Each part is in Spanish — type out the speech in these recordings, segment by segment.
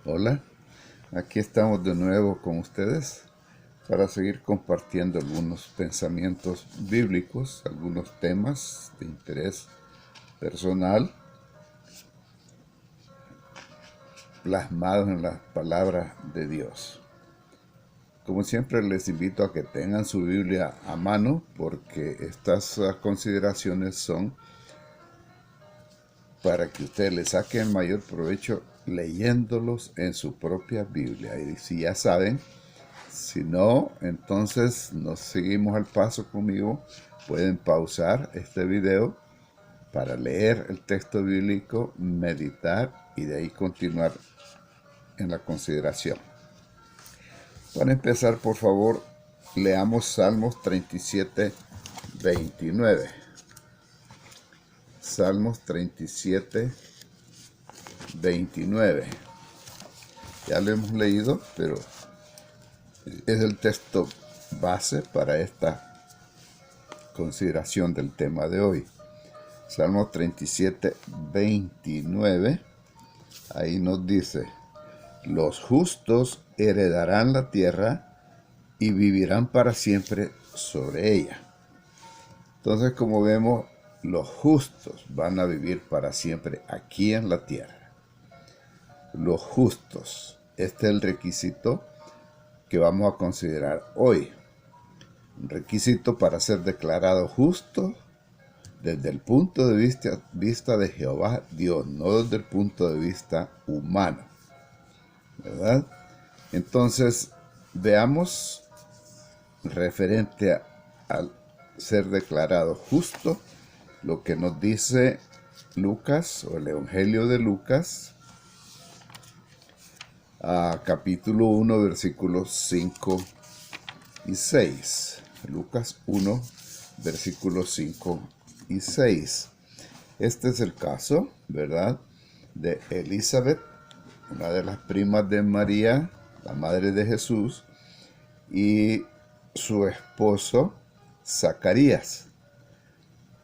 Hola, aquí estamos de nuevo con ustedes para seguir compartiendo algunos pensamientos bíblicos, algunos temas de interés personal plasmados en las palabras de Dios. Como siempre les invito a que tengan su Biblia a mano porque estas consideraciones son para que ustedes le saquen mayor provecho leyéndolos en su propia Biblia. Y si ya saben, si no, entonces nos seguimos al paso conmigo. Pueden pausar este video para leer el texto bíblico, meditar y de ahí continuar en la consideración. Para empezar, por favor, leamos Salmos 37, 29. Salmos 37, 29. Ya lo hemos leído, pero es el texto base para esta consideración del tema de hoy. Salmo 37, 29, ahí nos dice: los justos heredarán la tierra y vivirán para siempre sobre ella. Entonces, como vemos, los justos van a vivir para siempre aquí en la tierra. Los justos, este es el requisito que vamos a considerar hoy. Un requisito para ser declarado justo desde el punto de vista de Jehová Dios, no desde el punto de vista humano, ¿verdad? Entonces, veamos referente al ser declarado justo, lo que nos dice Lucas, o el Evangelio de Lucas, capítulo 1, versículos 5 y 6. Lucas 1, versículos 5 y 6. Este es el caso, ¿verdad?, de Elizabeth, una de las primas de María, la madre de Jesús, y su esposo Zacarías.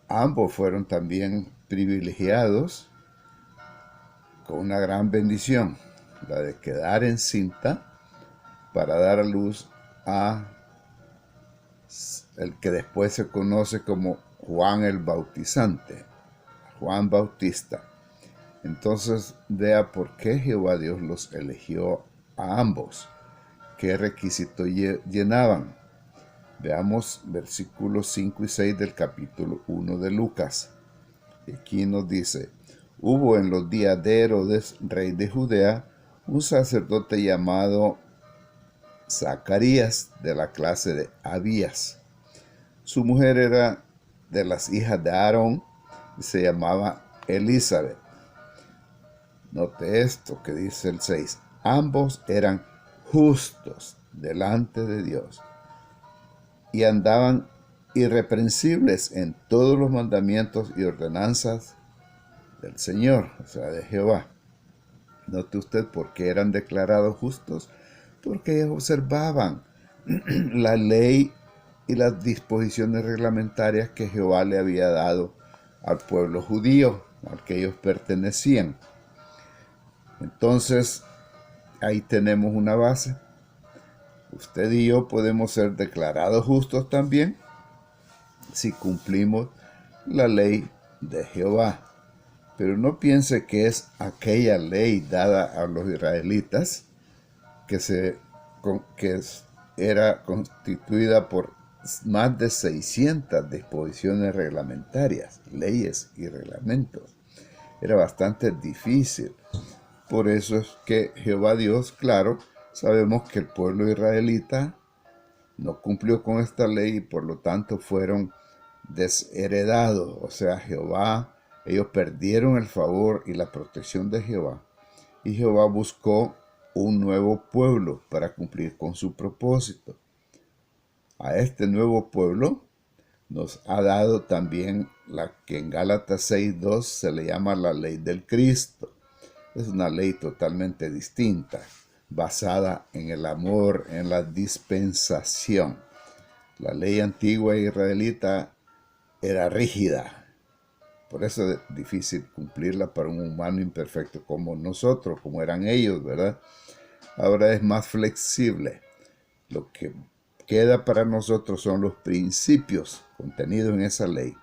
Ambos fueron también privilegiados con una gran bendición, la de quedar encinta para dar a luz a el que después se conoce como Juan el Bautizante, Juan Bautista. Entonces vea por qué Jehová Dios los eligió a ambos, qué requisitos llenaban. Veamos versículos 5 y 6 del capítulo 1 de Lucas. Aquí nos dice: hubo en los días de Herodes, rey de Judea, un sacerdote llamado Zacarías, de la clase de Abías. Su mujer era de las hijas de Aarón y se llamaba Elizabeth. Note esto que dice el 6. Ambos eran justos delante de Dios y andaban irreprensibles en todos los mandamientos y ordenanzas del Señor, o sea, de Jehová. Note usted por qué eran declarados justos, porque ellos observaban la ley y las disposiciones reglamentarias que Jehová le había dado al pueblo judío, al que ellos pertenecían. Entonces, ahí tenemos una base. Usted y yo podemos ser declarados justos también si cumplimos la ley de Jehová. Pero no piense que es aquella ley dada a los israelitas que era constituida por más de 600 disposiciones reglamentarias, leyes y reglamentos. Era bastante difícil. Por eso es que Jehová Dios, claro, sabemos que el pueblo israelita no cumplió con esta ley y por lo tanto fueron desheredados. O sea, ellos perdieron el favor y la protección de Jehová. Y Jehová buscó un nuevo pueblo para cumplir con su propósito. A este nuevo pueblo nos ha dado también la que en Gálatas 6:2 se le llama la ley del Cristo. Es una ley totalmente distinta, basada en el amor, en la dispensación. La ley antigua israelita era rígida, Por eso es difícil cumplirla para un humano imperfecto como nosotros, como eran ellos, ¿verdad? Ahora es más flexible. Lo que queda para nosotros son los principios contenidos en esa ley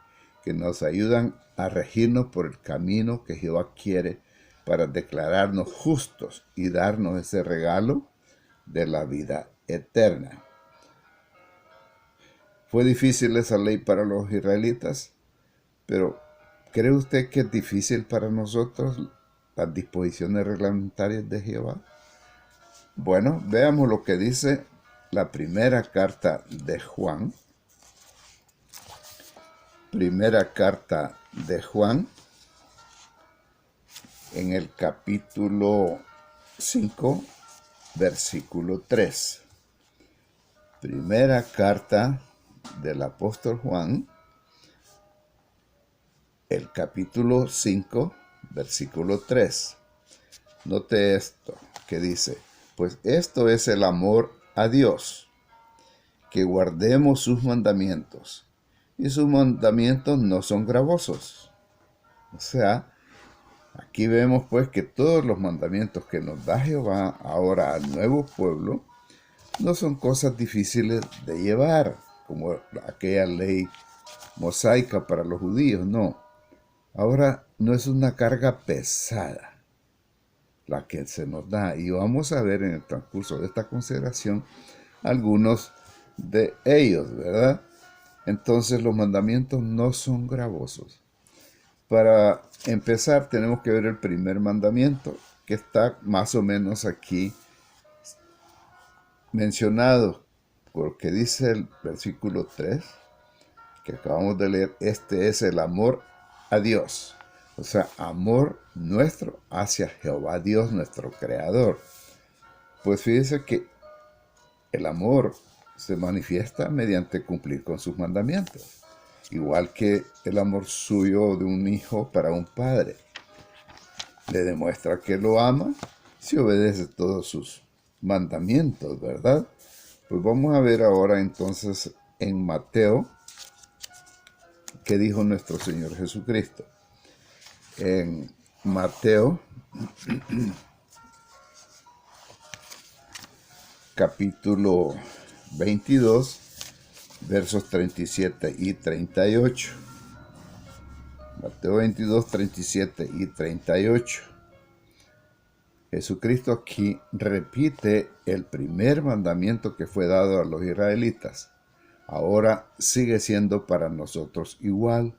que nos ayudan a regirnos por el camino que Jehová quiere para declararnos justos y darnos ese regalo de la vida eterna. Fue difícil esa ley para los israelitas, pero ¿cree usted que es difícil para nosotros las disposiciones reglamentarias de Jehová? Bueno, veamos lo que dice la primera carta de Juan. Primera carta de Juan, en el capítulo 5, versículo 3. Primera carta del apóstol Juan, el capítulo 5, versículo 3. Note esto que dice: pues esto es el amor a Dios, que guardemos sus mandamientos, y sus mandamientos no son gravosos. O sea, aquí vemos pues que todos los mandamientos que nos da Jehová ahora al nuevo pueblo no son cosas difíciles de llevar, como aquella ley mosaica para los judíos, no. Ahora no es una carga pesada la que se nos da, y vamos a ver en el transcurso de esta consideración algunos de ellos, ¿verdad? Entonces los mandamientos no son gravosos. Para empezar tenemos que ver el primer mandamiento, que está más o menos aquí mencionado, porque dice el versículo 3, que acabamos de leer: este es el amor a Dios. O sea, amor nuestro hacia Jehová Dios, nuestro Creador. Pues fíjese que el amor se manifiesta mediante cumplir con sus mandamientos, igual que el amor suyo de un hijo para un padre. Le demuestra que lo ama si obedece todos sus mandamientos, ¿verdad? Pues vamos a ver ahora entonces en Mateo qué dijo nuestro Señor Jesucristo. En Mateo capítulo 22, versos 37 y 38. Mateo 22, 37 y 38. Jesucristo aquí repite el primer mandamiento que fue dado a los israelitas. Ahora sigue siendo para nosotros igual,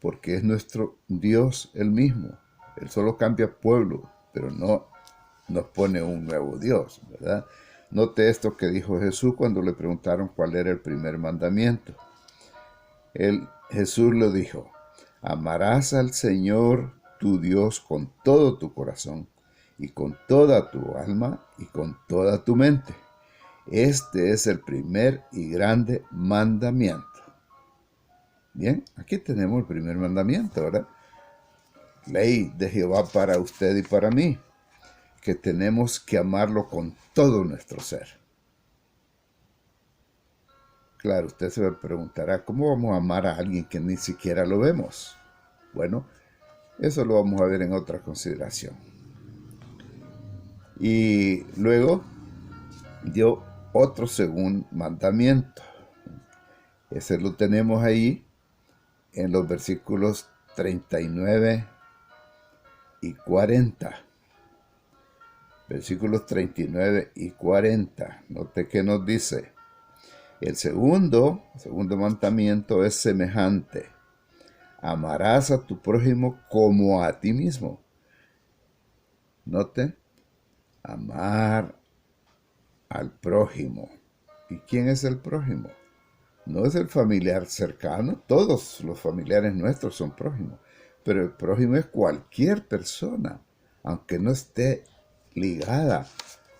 porque es nuestro Dios el mismo. Él solo cambia pueblo, pero no nos pone un nuevo Dios, ¿verdad? Note esto que dijo Jesús cuando le preguntaron cuál era el primer mandamiento. Jesús lo dijo: amarás al Señor tu Dios con todo tu corazón, y con toda tu alma, y con toda tu mente. Este es el primer y grande mandamiento. Bien, aquí tenemos el primer mandamiento, ¿verdad? Ley de Jehová para usted y para mí, que tenemos que amarlo con todo nuestro ser. Claro, usted se preguntará, ¿cómo vamos a amar a alguien que ni siquiera lo vemos? Bueno, eso lo vamos a ver en otra consideración. Y luego dio otro segundo mandamiento. Ese lo tenemos ahí en los versículos 39 y 40. Versículos 39 y 40. Note que nos dice: el segundo mandamiento es semejante: amarás a tu prójimo como a ti mismo. Note, amar al prójimo. ¿Y quién es el prójimo? No es el familiar cercano, todos los familiares nuestros son prójimos, pero el prójimo es cualquier persona, aunque no esté ligada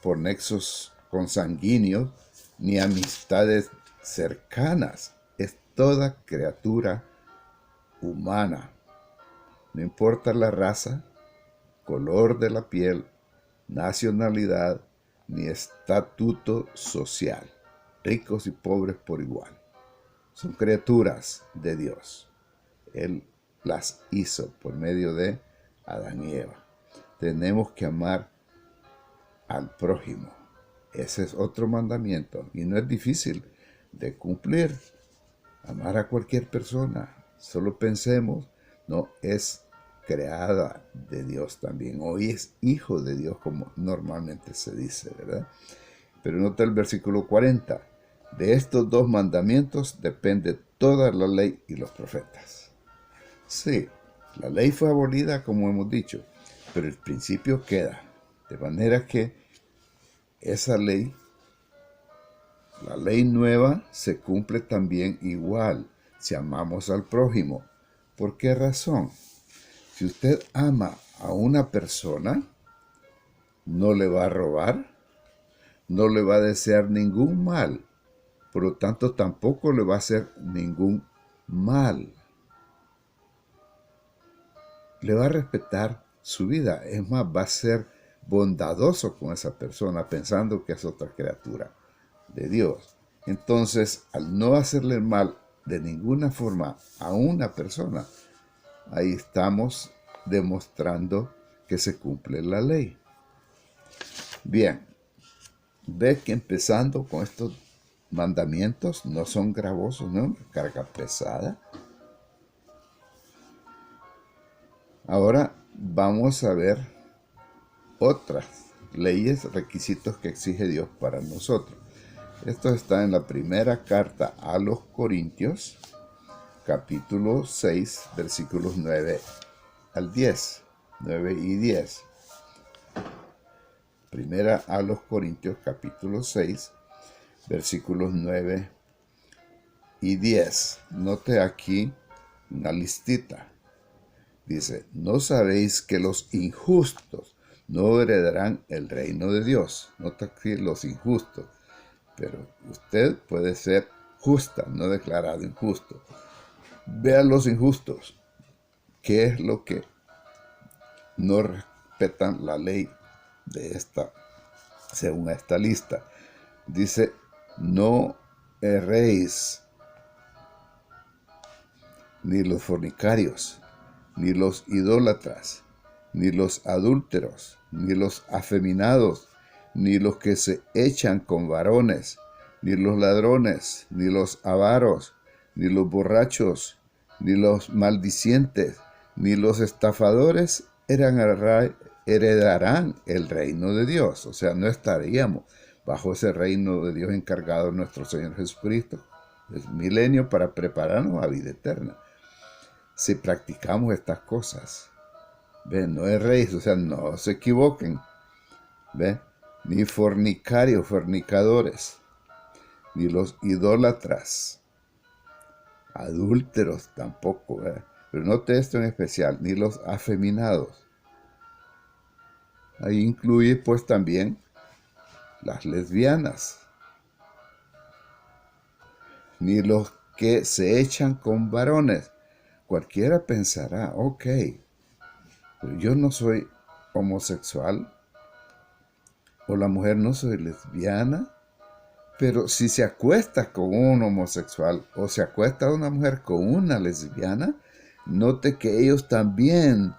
por nexos consanguíneos ni amistades cercanas. Es toda criatura humana, no importa la raza, color de la piel, nacionalidad ni estatuto social, ricos y pobres por igual. Son criaturas de Dios. Él las hizo por medio de Adán y Eva. Tenemos que amar al prójimo. Ese es otro mandamiento y no es difícil de cumplir. Amar a cualquier persona. Solo pensemos, no es creada de Dios también. Hoy es hijo de Dios como normalmente se dice, ¿verdad? Pero nota el versículo 40. De estos dos mandamientos depende toda la ley y los profetas. Sí, la ley fue abolida como hemos dicho, pero el principio queda. De manera que esa ley, la ley nueva, se cumple también igual si amamos al prójimo. ¿Por qué razón? Si usted ama a una persona, no le va a robar, no le va a desear ningún mal, por lo tanto tampoco le va a hacer ningún mal. Le va a respetar su vida, es más, va a ser bondadoso con esa persona pensando que es otra criatura de Dios. Entonces, al no hacerle mal de ninguna forma a una persona, ahí estamos demostrando que se cumple la ley. Bien, ve que empezando con estos mandamientos no son gravosos, no, carga pesada. Ahora vamos a ver otras leyes, requisitos que exige Dios para nosotros. Esto está en la primera carta a los Corintios, capítulo 6, versículos 9 al 10, 9 y 10. Primera a los Corintios, capítulo 6, versículos 9 y 10. Note aquí una listita. Dice, ¿no sabéis que los injustos no heredarán el reino de Dios? Nota aquí los injustos. Pero usted puede ser justa, no declarado injusto. Vean los injustos. ¿Qué es lo que no respetan la ley de esta, según esta lista? Dice, no erréis, ni los fornicarios, ni los idólatras, ni los adúlteros, ni los afeminados, ni los que se echan con varones, ni los ladrones, ni los avaros, ni los borrachos, ni los maldicientes, ni los estafadores heredarán el reino de Dios. O sea, no estaríamos bajo ese reino de Dios encargado de nuestro Señor Jesucristo. Es milenio para prepararnos a vida eterna. Si practicamos estas cosas, ¿ve? No erréis, o sea, no se equivoquen, ¿ve? Ni fornicarios, fornicadores, ni los idólatras, adúlteros tampoco, ¿ve? Pero note esto en especial, ni los afeminados. Ahí incluye pues también las lesbianas, ni los que se echan con varones. Cualquiera pensará, ok, pero yo no soy homosexual, o la mujer no soy lesbiana, pero si se acuesta con un homosexual o se acuesta una mujer con una lesbiana, note que ellos también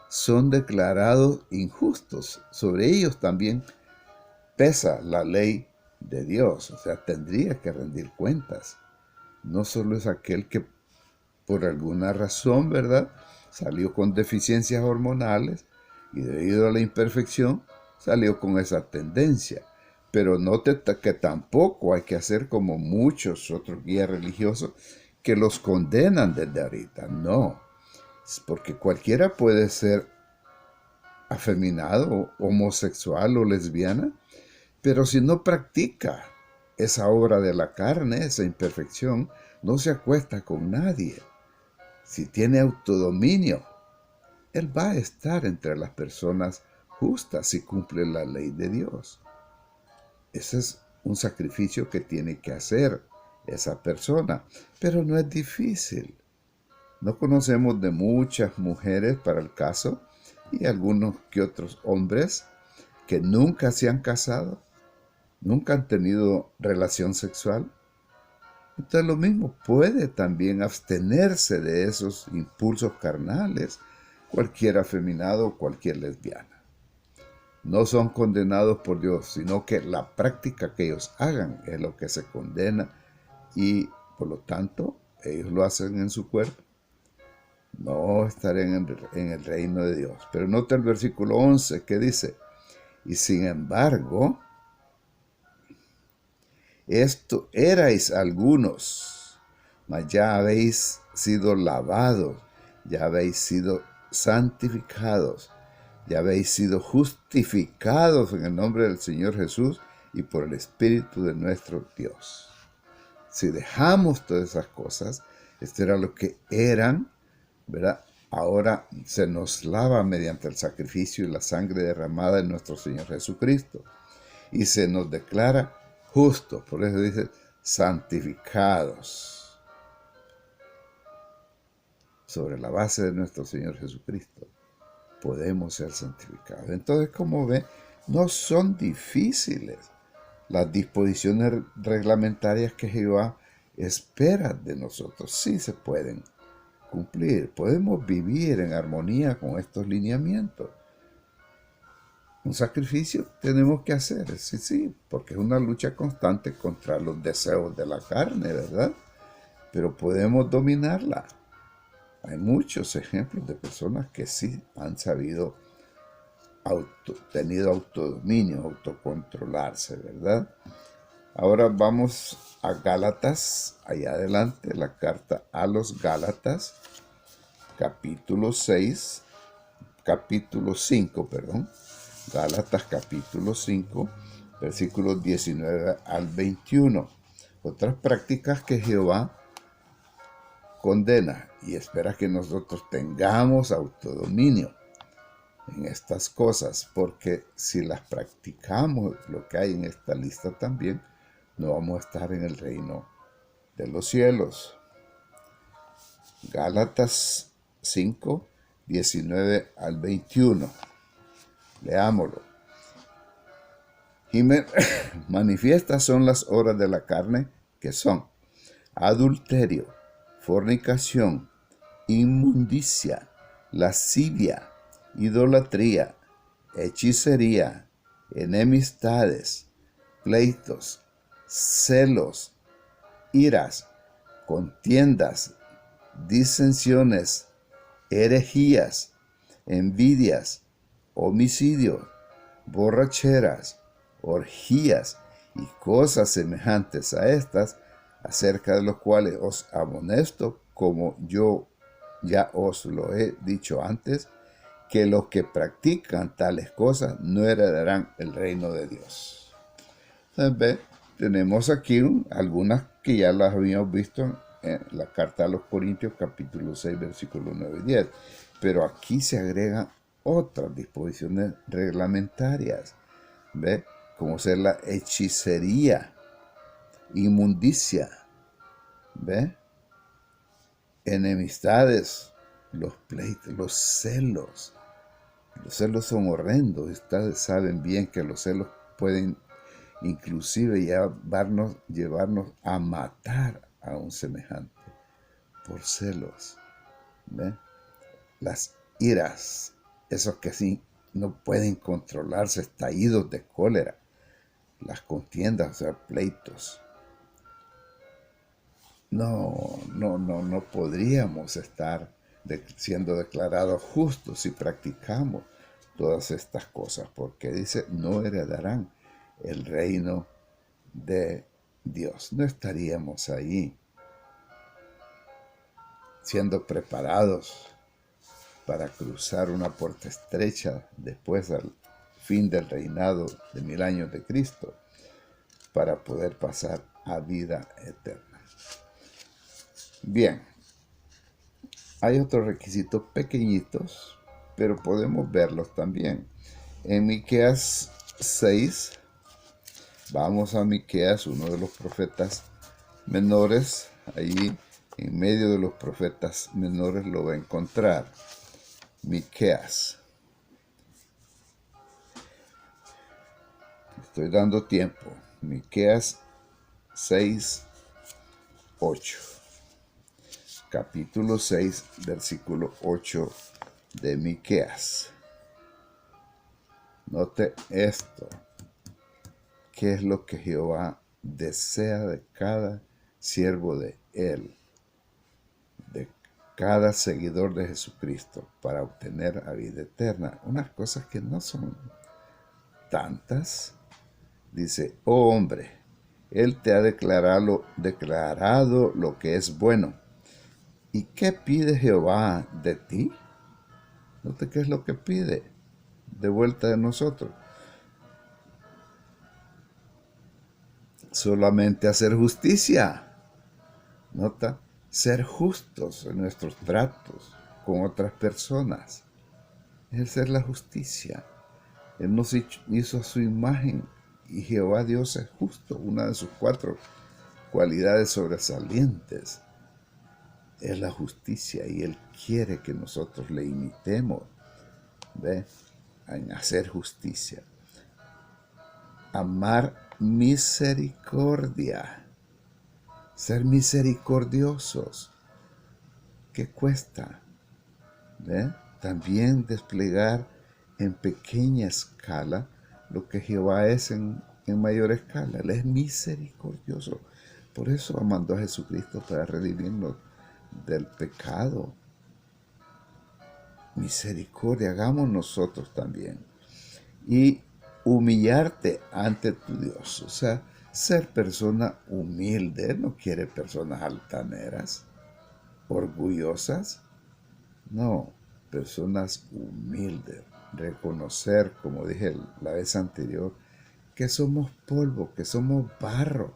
son declarados injustos. Sobre ellos también pesa la ley de Dios, o sea, tendría que rendir cuentas. No solo es aquel que por alguna razón, ¿verdad?, salió con deficiencias hormonales y debido a la imperfección salió con esa tendencia. Pero note que tampoco hay que hacer como muchos otros guías religiosos que los condenan desde ahorita. No, es porque cualquiera puede ser afeminado, homosexual o lesbiana, pero si no practica esa obra de la carne, esa imperfección, no se acuesta con nadie. Si tiene autodominio, él va a estar entre las personas justas si cumple la ley de Dios. Ese es un sacrificio que tiene que hacer esa persona, pero no es difícil. No conocemos de muchas mujeres para el caso y algunos que otros hombres que nunca se han casado, nunca han tenido relación sexual, Entonces lo mismo, puede también abstenerse de esos impulsos carnales cualquier afeminado o cualquier lesbiana. No son condenados por Dios, sino que la práctica que ellos hagan es lo que se condena y por lo tanto ellos lo hacen en su cuerpo. No estarán en el reino de Dios. Pero nota el versículo 11 que dice, y sin embargo, esto erais algunos, mas ya habéis sido lavados, ya habéis sido santificados, ya habéis sido justificados en el nombre del Señor Jesús y por el Espíritu de nuestro Dios. Si dejamos todas esas cosas, esto era lo que eran, ¿verdad? Ahora se nos lava mediante el sacrificio y la sangre derramada de nuestro Señor Jesucristo. Y se nos declara justos, por eso dice santificados, sobre la base de nuestro Señor Jesucristo. Podemos ser santificados. Entonces, como ven, no son difíciles las disposiciones reglamentarias que Jehová espera de nosotros. Sí se pueden cumplir. Podemos vivir en armonía con estos lineamientos. Un sacrificio tenemos que hacer, sí, porque es una lucha constante contra los deseos de la carne, ¿verdad? Pero podemos dominarla. Hay muchos ejemplos de personas que sí han sabido, tenido autodominio, autocontrolarse, ¿verdad? Ahora vamos a Gálatas, allá adelante, la carta a los Gálatas, capítulo 5, perdón. Gálatas capítulo 5, versículos 19 al 21. Otras prácticas que Jehová condena y espera que nosotros tengamos autodominio en estas cosas, porque si las practicamos, lo que hay en esta lista también, no vamos a estar en el reino de los cielos. Gálatas 5, 19 al 21. Leámoslo. Y manifiestas son las obras de la carne, que son adulterio, fornicación, inmundicia, lascivia, idolatría, hechicería, enemistades, pleitos, celos, iras, contiendas, disensiones, herejías, envidias, homicidios, borracheras, orgías y cosas semejantes a estas, acerca de los cuales os amonesto, como yo ya os lo he dicho antes, que los que practican tales cosas no heredarán el reino de Dios. Entonces, tenemos aquí algunas que ya las habíamos visto en la carta a los Corintios, capítulo 6, versículos 9 y 10. Pero aquí se agregan otras disposiciones reglamentarias, ¿ve? Como ser la hechicería, inmundicia, ¿ve? Enemistades, los pleitos, los celos. Los celos son horrendos. Ustedes saben bien que los celos pueden inclusive llevarnos a matar a un semejante por celos. ¿Ve? Las iras, esos que sí no pueden controlarse, estallidos de cólera, las contiendas, o sea, pleitos. No podríamos estar siendo declarados justos si practicamos todas estas cosas, porque dice, no heredarán el reino de Dios. No estaríamos ahí siendo preparados para cruzar una puerta estrecha después al fin del reinado de 1000 años de Cristo, para poder pasar a vida eterna. Bien, hay otros requisitos pequeñitos, pero podemos verlos también. En Miqueas 6, vamos a Miqueas, uno de los profetas menores. Allí, en medio de los profetas menores, lo va a encontrar. Miqueas. Estoy dando tiempo. Miqueas 6, 8. Capítulo 6, versículo 8 de Miqueas. Note esto. ¿Qué es lo que Jehová desea de cada siervo de Él, de cada seguidor de Jesucristo, para obtener la vida eterna? Unas cosas que no son tantas. Dice: oh hombre, Él te ha declarado lo que es bueno. ¿Y qué pide Jehová de ti? Note qué es lo que pide de vuelta de nosotros. Solamente hacer justicia. Nota, ser justos en nuestros tratos con otras personas. Ejercer la justicia. Él nos hizo a su imagen y Jehová Dios es justo. Una de sus 4 cualidades sobresalientes es la justicia, y Él quiere que nosotros le imitemos, ¿ve?, en hacer justicia. Amar misericordia, ser misericordiosos. ¿Qué cuesta? ¿Ve? También desplegar en pequeña escala lo que Jehová es en mayor escala. Él es misericordioso. Por eso mandó a Jesucristo para redimirnos del pecado. Misericordia, hagamos nosotros también. Y humillarte ante tu Dios. O sea, ser persona humilde. Él no quiere personas altaneras, orgullosas. No, personas humildes. Reconocer, como dije la vez anterior, que somos polvo, que somos barro,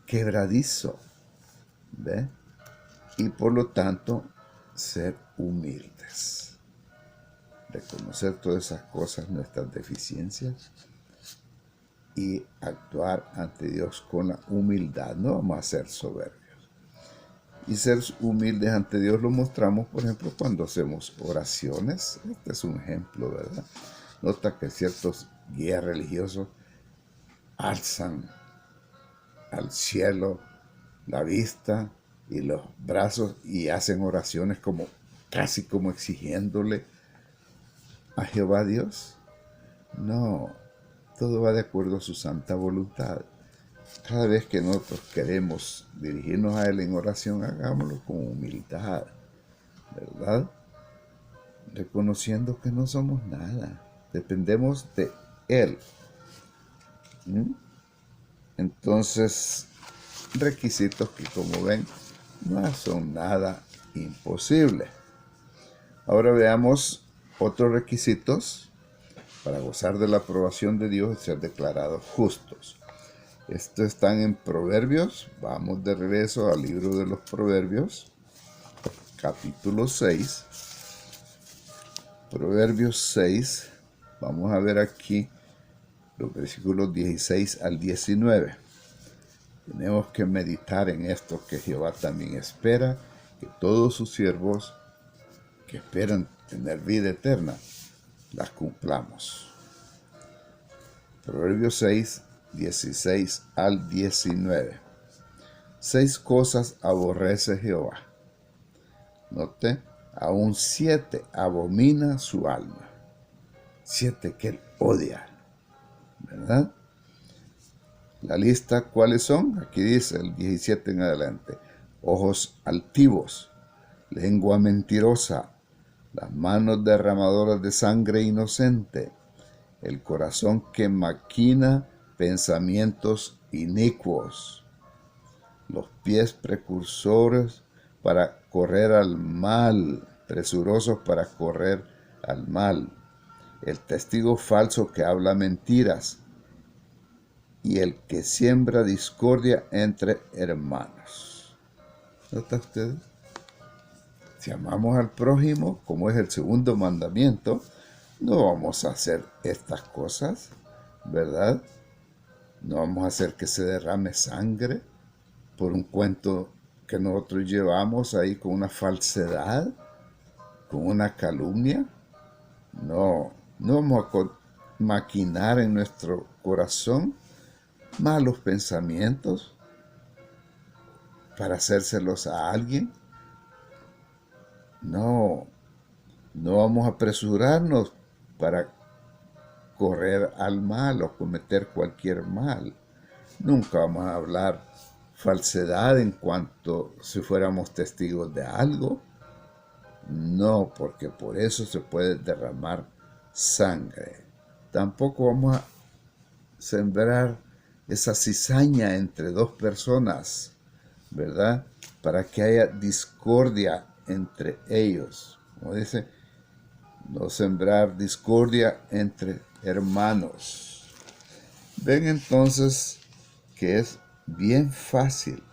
quebradizo, ¿ve? Y por lo tanto, ser humildes. Reconocer todas esas cosas, nuestras deficiencias, y actuar ante Dios con la humildad. No vamos a ser soberbios. Y ser humildes ante Dios lo mostramos, por ejemplo, cuando hacemos oraciones. Este es un ejemplo, ¿verdad? Nota que ciertos guías religiosos alzan al cielo la vista y los brazos y hacen oraciones casi como exigiéndole a Jehová Dios. No, todo va de acuerdo a su santa voluntad. Cada vez que nosotros queremos dirigirnos a Él en oración, hagámoslo con humildad, ¿verdad? Reconociendo que no somos nada, dependemos de Él. Entonces, requisitos que, como ven, no son nada imposibles. Ahora veamos otros requisitos para gozar de la aprobación de Dios y ser declarados justos. Estos están en Proverbios. Vamos de regreso al libro de los Proverbios, capítulo 6. Proverbios 6. Vamos a ver aquí los versículos 16 al 19. Tenemos que meditar en esto, que Jehová también espera que todos sus siervos que esperan tener vida eterna las cumplamos. Proverbios 6, 16 al 19. 6 cosas aborrece Jehová. Note, aún 7 abomina su alma. 7 que él odia, ¿verdad? La lista, ¿cuáles son? Aquí dice el 17 en adelante. Ojos altivos, lengua mentirosa, las manos derramadoras de sangre inocente, el corazón que maquina pensamientos inicuos, los pies precursores para correr al mal, presurosos para correr al mal, el testigo falso que habla mentiras, y el que siembra discordia entre hermanos. ¿Nota usted? Si amamos al prójimo, como es el segundo mandamiento, no vamos a hacer estas cosas, ¿verdad? No vamos a hacer que se derrame sangre por un cuento que nosotros llevamos ahí con una falsedad, con una calumnia. No vamos a maquinar en nuestro corazón malos pensamientos para hacérselos a alguien. No, no vamos a apresurarnos para correr al mal o cometer cualquier mal. Nunca vamos a hablar falsedad en cuanto si fuéramos testigos de algo. No, porque por eso se puede derramar sangre. Tampoco vamos a sembrar esa cizaña entre dos personas, ¿verdad? Para que haya discordia entre ellos. Como dice, no sembrar discordia entre hermanos. Ven entonces que es bien fácil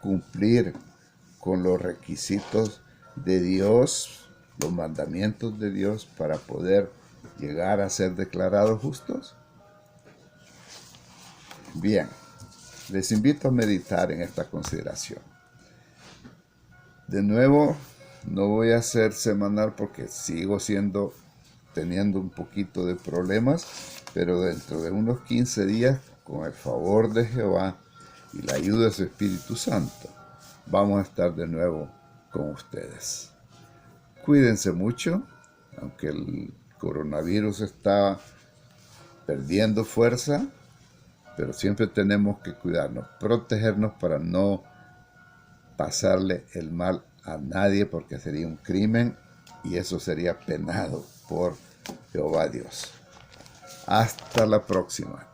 cumplir con los requisitos de Dios, los mandamientos de Dios para poder llegar a ser declarados justos. Bien, les invito a meditar en esta consideración. De nuevo, no voy a ser semanal porque sigo teniendo un poquito de problemas, pero dentro de unos 15 días, con el favor de Jehová y la ayuda de su Espíritu Santo, vamos a estar de nuevo con ustedes. Cuídense mucho, aunque el coronavirus está perdiendo fuerza, pero siempre tenemos que cuidarnos, protegernos para no pasarle el mal a nadie, porque sería un crimen y eso sería penado por Jehová Dios. Hasta la próxima.